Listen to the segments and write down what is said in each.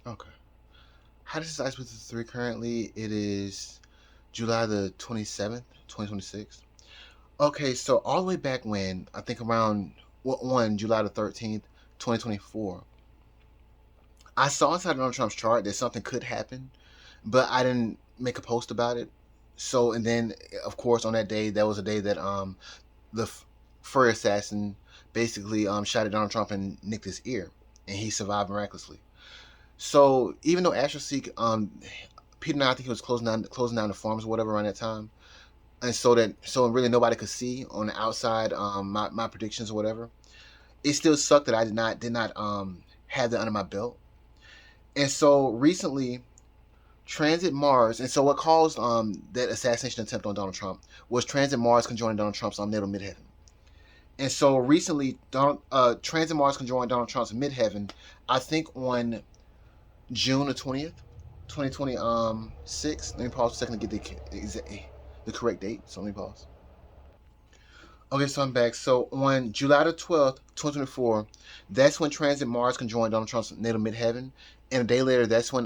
Okay. How does this ice with the three currently? It is July the 27th, 2026. Okay, so all the way back when, I think around on July the 13th, 2024, I saw inside Donald Trump's chart that something could happen, but I didn't make a post about it. So, and then, of course, on that day, that was a day that the furry assassin basically shot at Donald Trump and nicked his ear, and he survived miraculously. So even though AstroSeek, Peter and I think he was closing down the farms or whatever around that time, and so really nobody could see on the outside my predictions or whatever. It still sucked that I did not have that under my belt. And so recently, Transit Mars, and so what caused that assassination attempt on Donald Trump was Transit Mars conjoining Donald Trump's natal midheaven. And so recently, Transit Mars conjoined Donald Trump's midheaven. I think on June the 20th, 2026. Let me pause for a second to get the correct date. So let me pause. Okay, so I'm back. So on July the 12th, 2024, that's when Transit Mars conjoined Donald Trump's natal midheaven. And a day later, that's when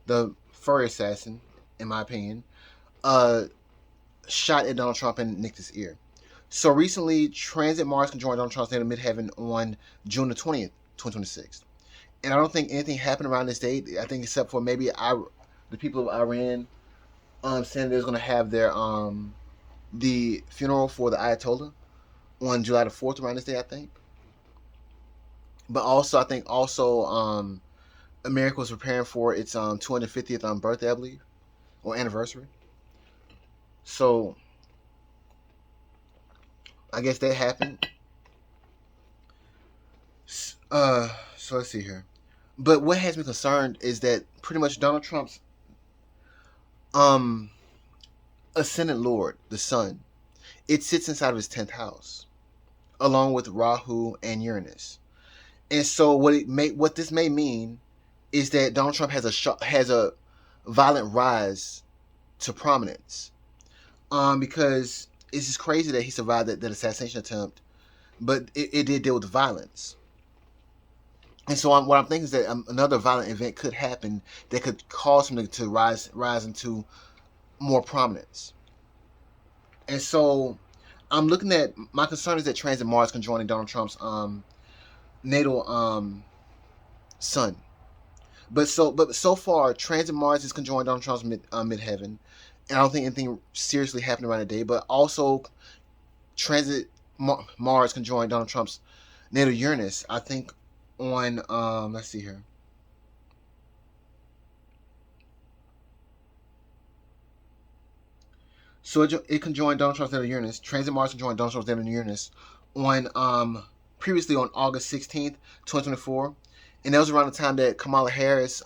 the furry assassin, in my opinion, uh shot at Donald Trump and nicked his ear. So recently, Transit Mars conjoined Donald Trump's natal midheaven on June the 20th, 2026. And I don't think anything happened around this date. I think except for maybe the people of Iran saying they're going to have their the funeral for the Ayatollah on July the 4th around this day, I think. But also, I think also America was preparing for its 250th birthday, I believe, or anniversary. So I guess that happened. So let's see here. But what has me concerned is that pretty much Donald Trump's um ascendant lord, the sun, it sits inside of his 10th house, along with Rahu and Uranus. And so what this may mean is that Donald Trump has a violent rise to prominence. Because it's just crazy that he survived that assassination attempt, but it did deal with violence. And so what I'm thinking is that another violent event could happen that could cause him to rise into more prominence. And so I'm looking at my concern is that Transit Mars conjoining Donald Trump's natal sun. But so far, Transit Mars is conjoined Donald Trump's midheaven, and I don't think anything seriously happened around the day. But also, Transit Mars conjoined Donald Trump's natal Uranus. I think on let's see here. So it conjoined Donald Trump's natal Uranus. Transit Mars conjoined Donald Trump's natal Uranus on previously on August 16th, 2024, and that was around the time that Kamala Harris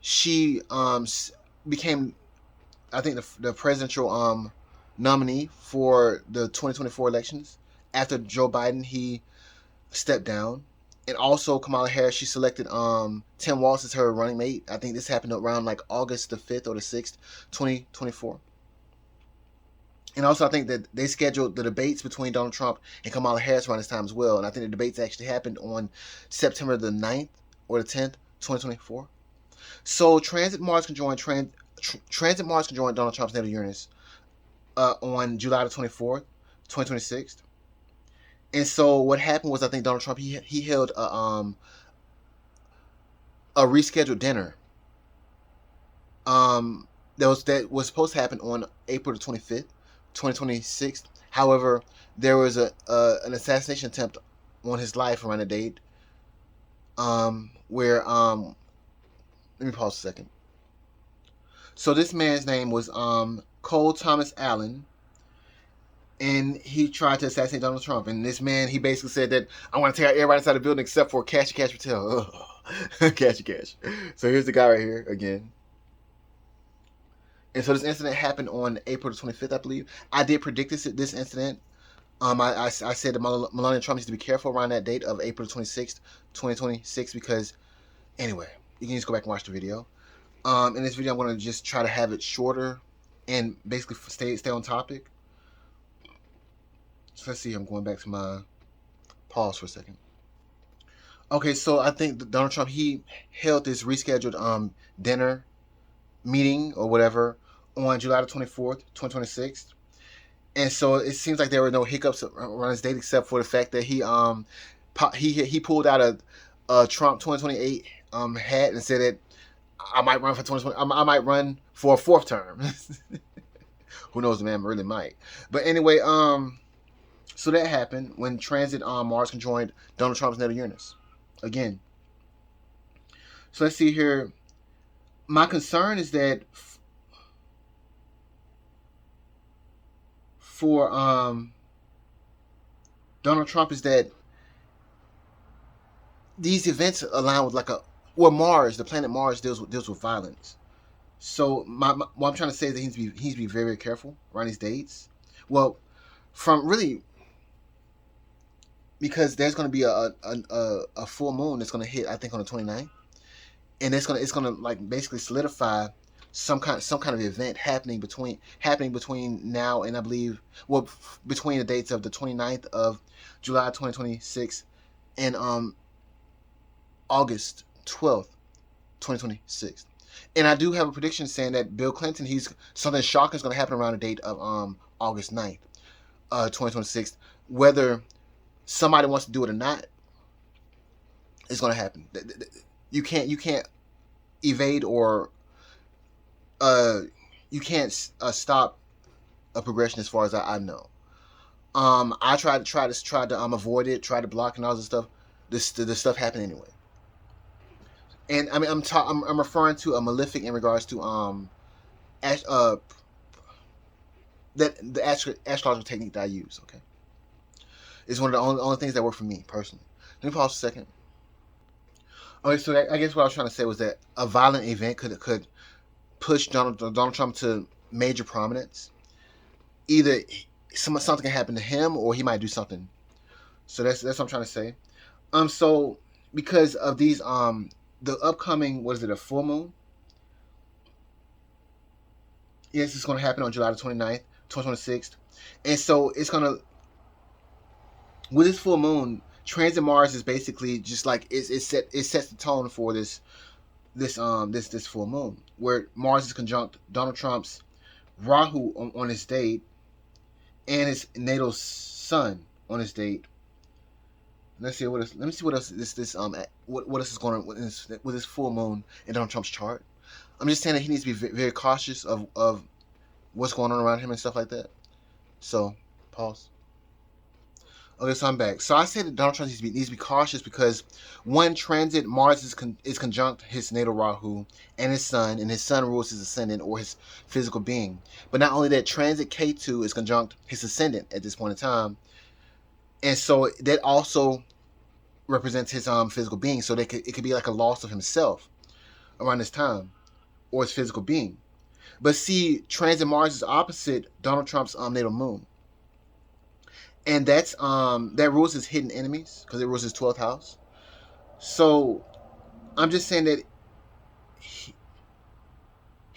she became, I think, the presidential nominee for the 2024 elections after Joe Biden he stepped down. And also Kamala Harris, she selected Tim Walz as her running mate. I think this happened around like August the 5th or the 6th, 2024. And also, I think that they scheduled the debates between Donald Trump and Kamala Harris around this time as well. And I think the debates actually happened on September the 9th or the 10th, 2024. So Transit Mars conjoined Donald Trump's natal Uranus on July the 24th, 2026. And so what happened was I think Donald Trump he held a rescheduled dinner that was supposed to happen on April the 25th, 2026. However, there was an assassination attempt on his life around the date where let me pause a second. So this man's name was Cole Thomas Allen, and he tried to assassinate Donald Trump. And this man, he basically said that I want to take out everybody inside the building except for Cash Patel. Cash. So here's the guy right here again. And so this incident happened on April the 25th, I believe. I did predict this incident. I said that Melania Trump needs to be careful around that date of April 26th, 2026, because anyway, you can just go back and watch the video. In this video, I'm going to just try to have it shorter and basically stay on topic. So let's see. I'm going back to my pause for a second. Okay, so I think Donald Trump, he held this rescheduled dinner meeting or whatever on July the 24th, 2026. And so it seems like there were no hiccups around his date except for the fact that he pulled out a Trump 2028 hat and said that I might run for 2020. I might run for a fourth term. Who knows, the man really might. But anyway, so that happened when transit Mars conjoined Donald Trump's natal Uranus. Again, so let's see here. My concern is that for Donald Trump is that these events align with like a well Mars, the planet Mars deals with violence. So what I'm trying to say is that he needs to be very, very careful around these dates. Well, from really because there's going to be a full moon that's going to hit I think on the 29th, and it's gonna like basically solidify some kind of event happening between now and I believe between the dates of the 29th of July 2026 and August 12th 2026. And I do have a prediction saying that Bill Clinton, he's something shocking is going to happen around the date of August 9th 2026. Whether somebody wants to do it or not, it's going to happen. You can't evade or uh you can't stop a progression as far as I know. I tried to avoid it, try to block and all this stuff. This stuff happened anyway. And I mean I'm referring to a malefic in regards to uh that the astrological technique that I use. Okay, it's one of the only things that work for me personally. Let me pause a second. Okay, so I guess what I was trying to say was that a violent event could push Donald Trump to major prominence. Either something can happen to him, or he might do something. So that's what I'm trying to say. So because of these the upcoming, what is it, a full moon? Yes, it's going to happen on July the 29th, 2026. And so it's going to, with this full moon, transit Mars is basically just like it sets the tone for this full moon, where Mars is conjunct Donald Trump's Rahu on his date and his natal sun on his date. Let's see what else. Let me see what else what else is going on with this full moon in Donald Trump's chart. I'm just saying that he needs to be very cautious of what's going on around him and stuff like that. So pause. Okay, so I'm back. So I said that Donald Trump needs to be cautious because one transit Mars is conjunct his natal Rahu and his sun rules his ascendant or his physical being. But not only that, transit Ketu is conjunct his ascendant at this point in time, and so that also represents his physical being. So it could be like a loss of himself around this time or his physical being. But see, transit Mars is opposite Donald Trump's natal moon. And that rules his hidden enemies because it rules his 12th house. So I'm just saying that he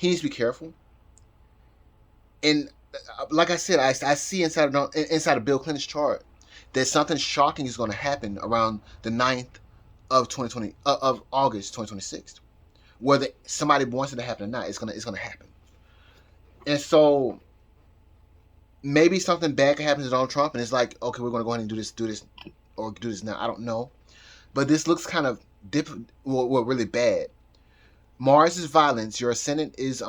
needs to be careful. And like I said, I see inside of Bill Clinton's chart that something shocking is going to happen around the 9th of 2020 of August 2026. Whether somebody wants it to happen or not, it's gonna happen. And so maybe something bad can happen to Donald Trump, and it's like, okay, we're gonna go ahead and do this, or do this now. I don't know, but this looks kind of really bad. Mars is violence. Your ascendant is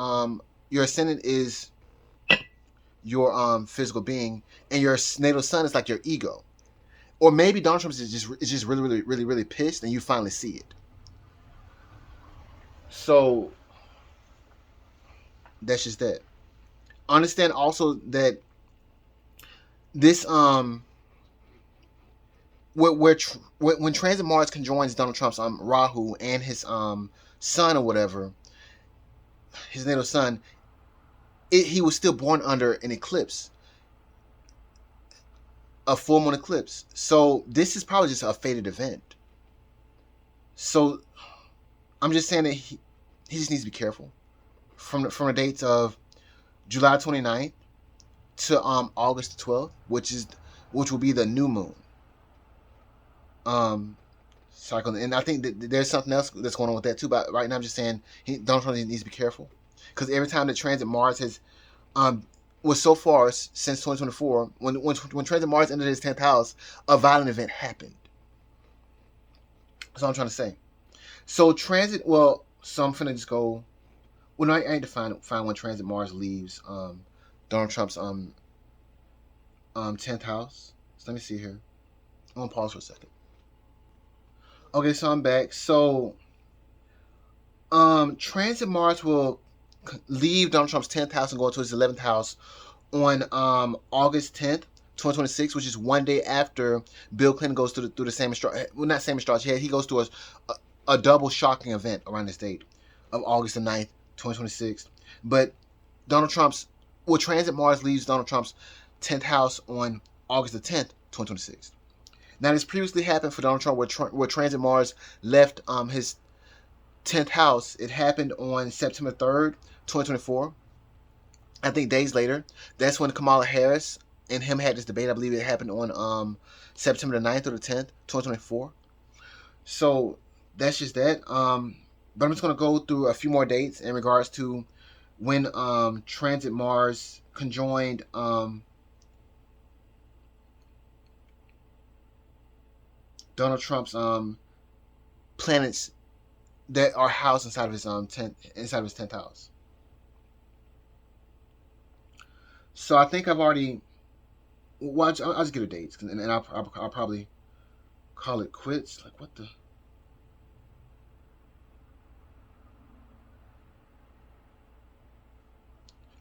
your physical being, and your natal sun is like your ego. Or maybe Donald Trump is just really, really, really, really pissed, and you finally see it. So that's just that. Understand also that this when transit Mars conjoins Donald Trump's Rahu and his sun or whatever, his natal sun, he was still born under an eclipse, a full moon eclipse. So this is probably just a fated event. So I'm just saying that he just needs to be careful from the dates of July 29th to August 12th, which will be the new moon. cycle, and I think that there's something else that's going on with that too. But right now, I'm just saying Donald Trump needs to be careful because every time the transit Mars has was so far since 2024, when transit Mars entered his 10th house, a violent event happened. That's all I'm trying to say. So transit, well, so I'm finna just go. Well, no, I ain't to find when transit Mars leaves Donald Trump's 10th house. So let me see here. I'm gonna pause for a second. Okay, so I'm back. So transit Mars will leave Donald Trump's 10th house and go into his 11th house on August 10th, 2026, which is one day after Bill Clinton goes through the same astrology. Well, not same astrology. He goes through a double shocking event around this date of August the 9th, 2026. But Donald Trump's, well, transit Mars leaves Donald Trump's 10th house on August the 10th, 2026. Now, this previously happened for Donald Trump where transit Mars left his 10th house. It happened on September 3rd, 2024. I think days later, that's when Kamala Harris and him had this debate. I believe it happened on September the 9th or the 10th, 2024. So that's just that. But I'm just going to go through a few more dates in regards to when transit Mars conjoined Donald Trump's planets that are housed inside of his 10th house. So I think I've already. Well, I'll just get the dates, and I'll probably call it quits. Like what the.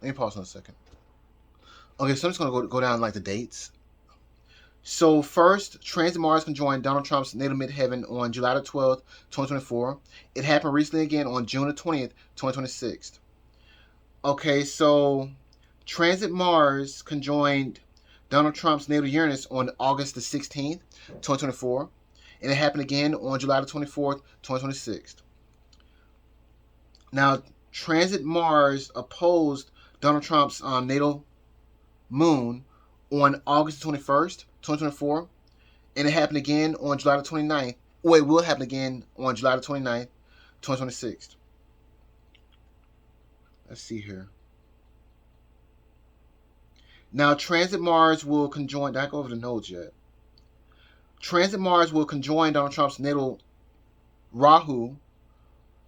Let me pause on a second. Okay, so I'm just gonna go down like the dates. So first, transit Mars conjoined Donald Trump's natal midheaven on July the 12th, 2024. It happened recently again on June the 20th, 2026. Okay, so transit Mars conjoined Donald Trump's natal Uranus on August the 16th, 2024. And it happened again on July the 24th, 2026. Now, transit Mars opposed Donald Trump's natal moon on August 21st, 2024. And it happened again on July the 29th. Well, it will happen again on July the 29th, 2026. Let's see here. Now, transit Mars will conjoin. Did I go over the nodes yet? Transit Mars will conjoin Donald Trump's natal Rahu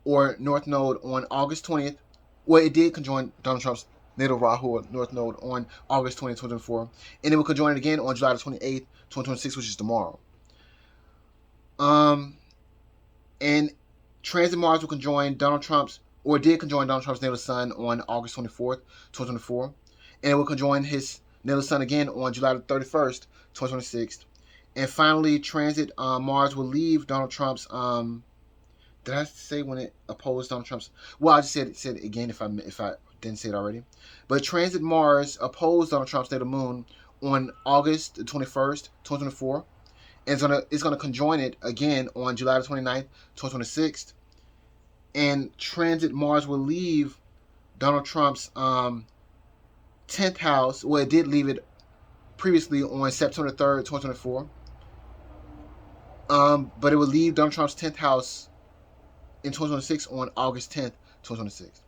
or North Node on August 20th. Well, it did conjoin Donald Trump's natal Rahu or North Node on August 20th, 2024. And it will conjoin it again on July the 28th, 2026, which is tomorrow. And transit Mars will conjoin Donald Trump's, or did conjoin Donald Trump's natal Sun on August 24th, 2024. And it will conjoin his natal Sun again on July the 31st, 2026. And finally, transit Mars will leave Donald Trump's. Did I say when it opposed Donald Trump's? Well, I just said it again if I didn't say it already. But transit Mars opposed Donald Trump's natal Moon on August 21st, 2024. And it's gonna conjoin it again on July the 29th, 2026. And transit Mars will leave Donald Trump's 10th house. Well, it did leave it previously on September 3rd, 2024. But it will leave Donald Trump's 10th house in 2026 on August 10th, 2026.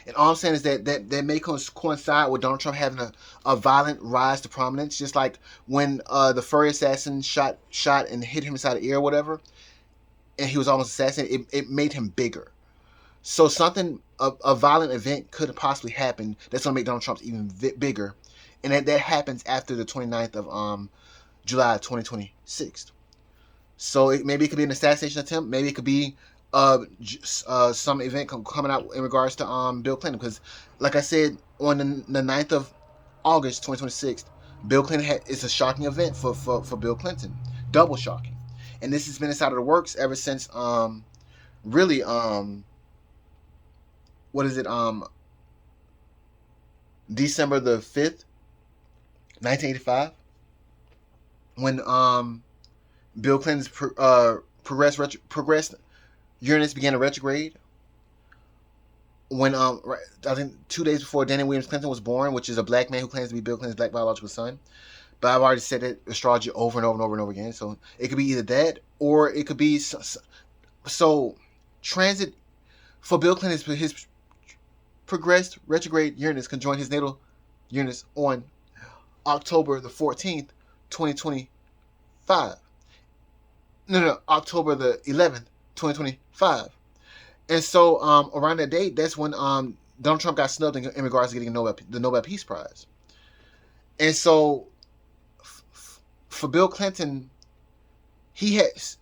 And all I'm saying is that may coincide with Donald Trump having a violent rise to prominence, just like when the furry assassin shot and hit him inside the ear or whatever, and he was almost assassinated. It made him bigger. So a violent event could possibly happen that's going to make Donald Trump even bigger, and that happens after the 29th of July 2026. So maybe it could be an assassination attempt. Maybe it could be some event coming out in regards to Bill Clinton. Because, like I said, on the 9th of August 2026, Bill Clinton it's a shocking event for Bill Clinton. Double shocking. And this has been inside of the works ever since, really, what is it, December the 5th, 1985, when Bill Clinton's progressed Uranus began to retrograde. When I think 2 days before Danny Williams Clinton was born, which is a black man who claims to be Bill Clinton's black biological son. But I've already said that astrology over and over and over and over again. So it could be either that or it could be so transit for Bill Clinton. His progressed retrograde Uranus conjoined his natal Uranus on October the 14th, 2025. No, October the 11th, 2025. And so around that date, that's when Donald Trump got snubbed in regards to getting the Nobel Peace Prize. And so for Bill Clinton, he has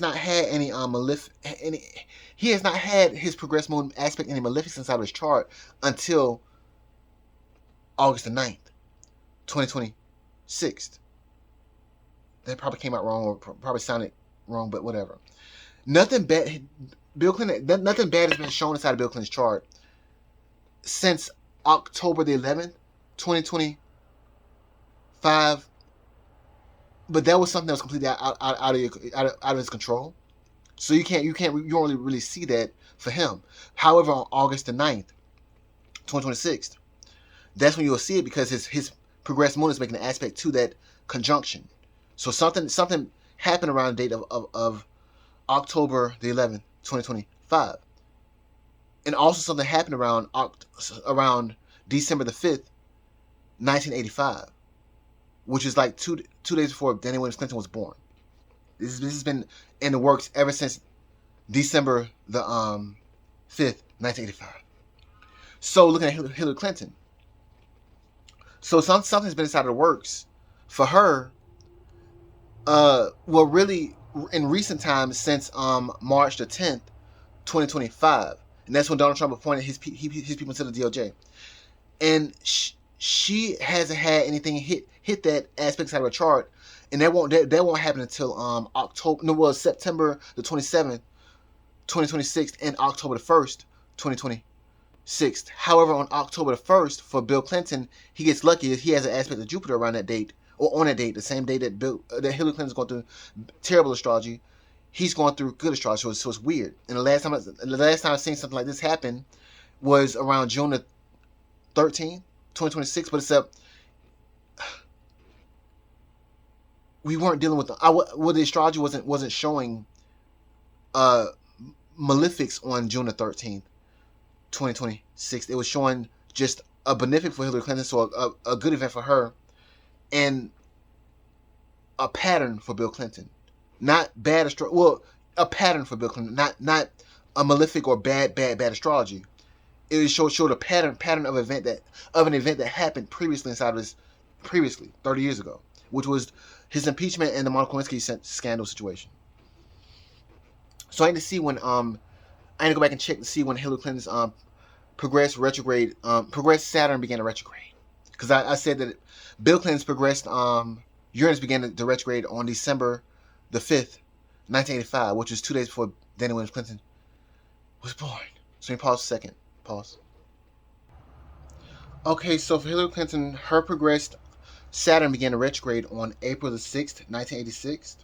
not had any he has not had his progressed moon aspect any maleficence out of his chart until August the 9th, 2026. That probably came out wrong or probably sounded wrong, but whatever. Nothing bad. Bill Clinton. Nothing bad has been shown inside of Bill Clinton's chart since October the 11th, 2025. But that was something that was completely out of his control. So you don't really see that for him. However, on August the 9th, 2026, that's when you'll see it because his progressed moon is making an aspect to that conjunction. So something happened around the date of October the 11th, 2025. And also something happened around December the 5th, 1985, which is like two days before Daniel Williams Clinton was born. This has been in the works ever since December the 5th, 1985. So looking at Hillary Clinton. So something's been inside of the works for her. Well, really, in recent times since March the 10th, 2025, and that's when Donald Trump appointed his people to the DOJ, and she hasn't had anything hit that aspect side of her chart, and that won't happen until September the 27th, 2026, and October the 1st, 2026. However, on October the 1st, for Bill Clinton, he gets lucky. He has an aspect of Jupiter around that date, or on that date, the same day that Hillary Clinton's going through terrible astrology. He's going through good astrology, so it's weird. And the last time I've seen something like this happen was around June the 13th, 2026. But it's we weren't dealing with the astrology wasn't showing malefics on June the 13th, 2026. It was showing just a benefic for Hillary Clinton, so a good event for her, and a pattern for Bill Clinton. Not bad astrology. Well, a pattern for Bill Clinton. Not a malefic or bad astrology. It showed a pattern of an event that happened previously 30 years ago, which was his impeachment and the Monica Lewinsky scandal situation. So I need to see when I need to go back and check to see when Hillary Clinton's progressed Saturn began to retrograde, because I said that Bill Clinton's progressed Uranus began to retrograde on December the 5th, 1985, which was 2 days before Daniel Williams Clinton was born. So let me pause a second. Pause. Okay, so for Hillary Clinton, her progressed Saturn began to retrograde on April the 6th, 1986.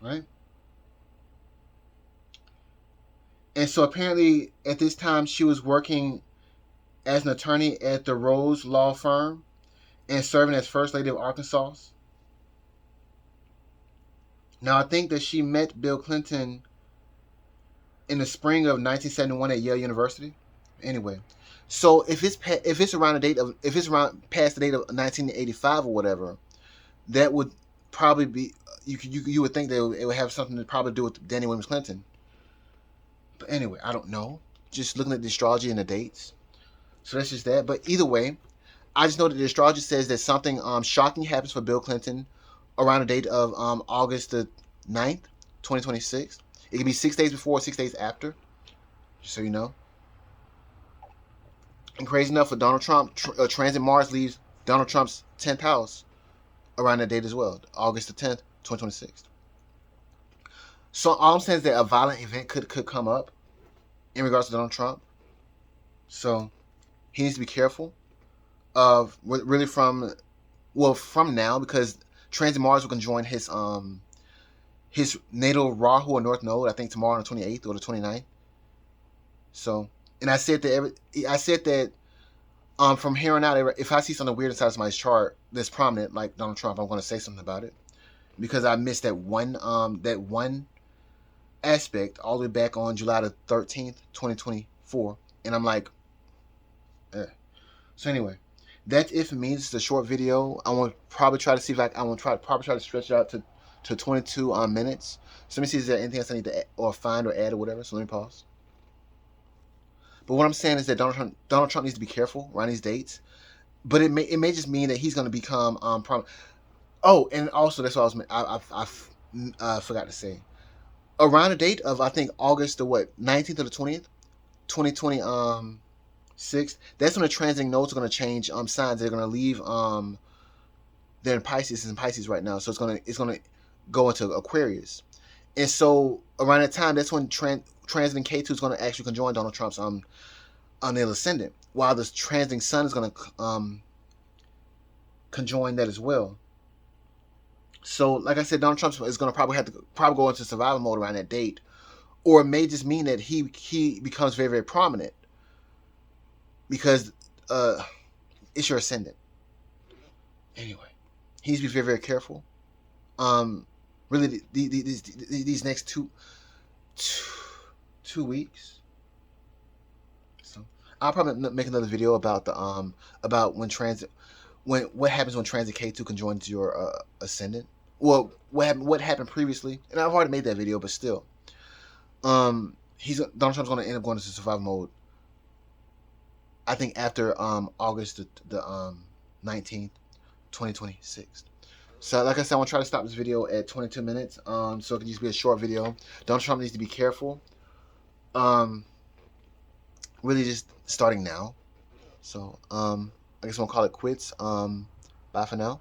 Right? And so apparently at this time she was working as an attorney at the Rose Law Firm and serving as First Lady of Arkansas. Now, I think that she met Bill Clinton in the spring of 1971 at Yale University. Anyway, so if it's around past the date of 1985 or whatever, that would probably be you would think that it would have something to probably do with Daniel Williams Clinton. But anyway, I don't know. Just looking at the astrology and the dates. So that's just that. But either way, I just know that the astrology says that something shocking happens for Bill Clinton around the date of August the 9th, 2026. It can be 6 days before, 6 days after, just so you know. And crazy enough, for Donald Trump, transit Mars leaves Donald Trump's 10th house around that date as well, August the 10th, 2026. So all I'm saying is that a violent event could come up in regards to Donald Trump. So he needs to be careful of really from now, because transit Mars will conjoin his natal Rahu or North Node, I think tomorrow on the 28th or the 29th. So, and I said that From here on out, if I see something weird inside somebody's chart that's prominent, like Donald Trump, I'm going to say something about it because I missed that one aspect all the way back on July the 13th, 2024, and I'm like, eh. So anyway, that's it for me. This is a short video. I want to probably try to see if I want to probably try to stretch it out to 22 minutes. So let me see, is there anything else I need to or find or add or whatever? So let me pause. But what I'm saying is that Donald Trump needs to be careful around these dates. But it may just mean that he's going to become Oh, and also that's what I forgot to say. Around the date of, I think, August the what 19th or the 20th, 2020 6th. That's when the transiting nodes are going to change signs. They're going to leave they're in Pisces. It's in Pisces right now, so it's gonna go into Aquarius. And so around that time, that's when transiting Ketu is going to actually conjoin Donald Trump's on the Ascendant, while this transiting Sun is going to conjoin that as well. So, like I said, Donald Trump is going to probably go into survival mode around that date, or it may just mean that he becomes very, very prominent because it's your ascendant. Anyway, he needs to be very, very careful. Really, these next two weeks. So I'll probably make another video about the about when what happens when transit K2 conjoins your ascendant. Well, what happened previously, and I've already made that video, but still, Donald Trump's going to end up going into survival mode. I think after August the 19th, 2026. So, like I said, I want to try to stop this video at 22 minutes. So it can just be a short video. Donald Trump needs to be careful. Really, just starting now. So, I guess we'll call it quits. Bye for now.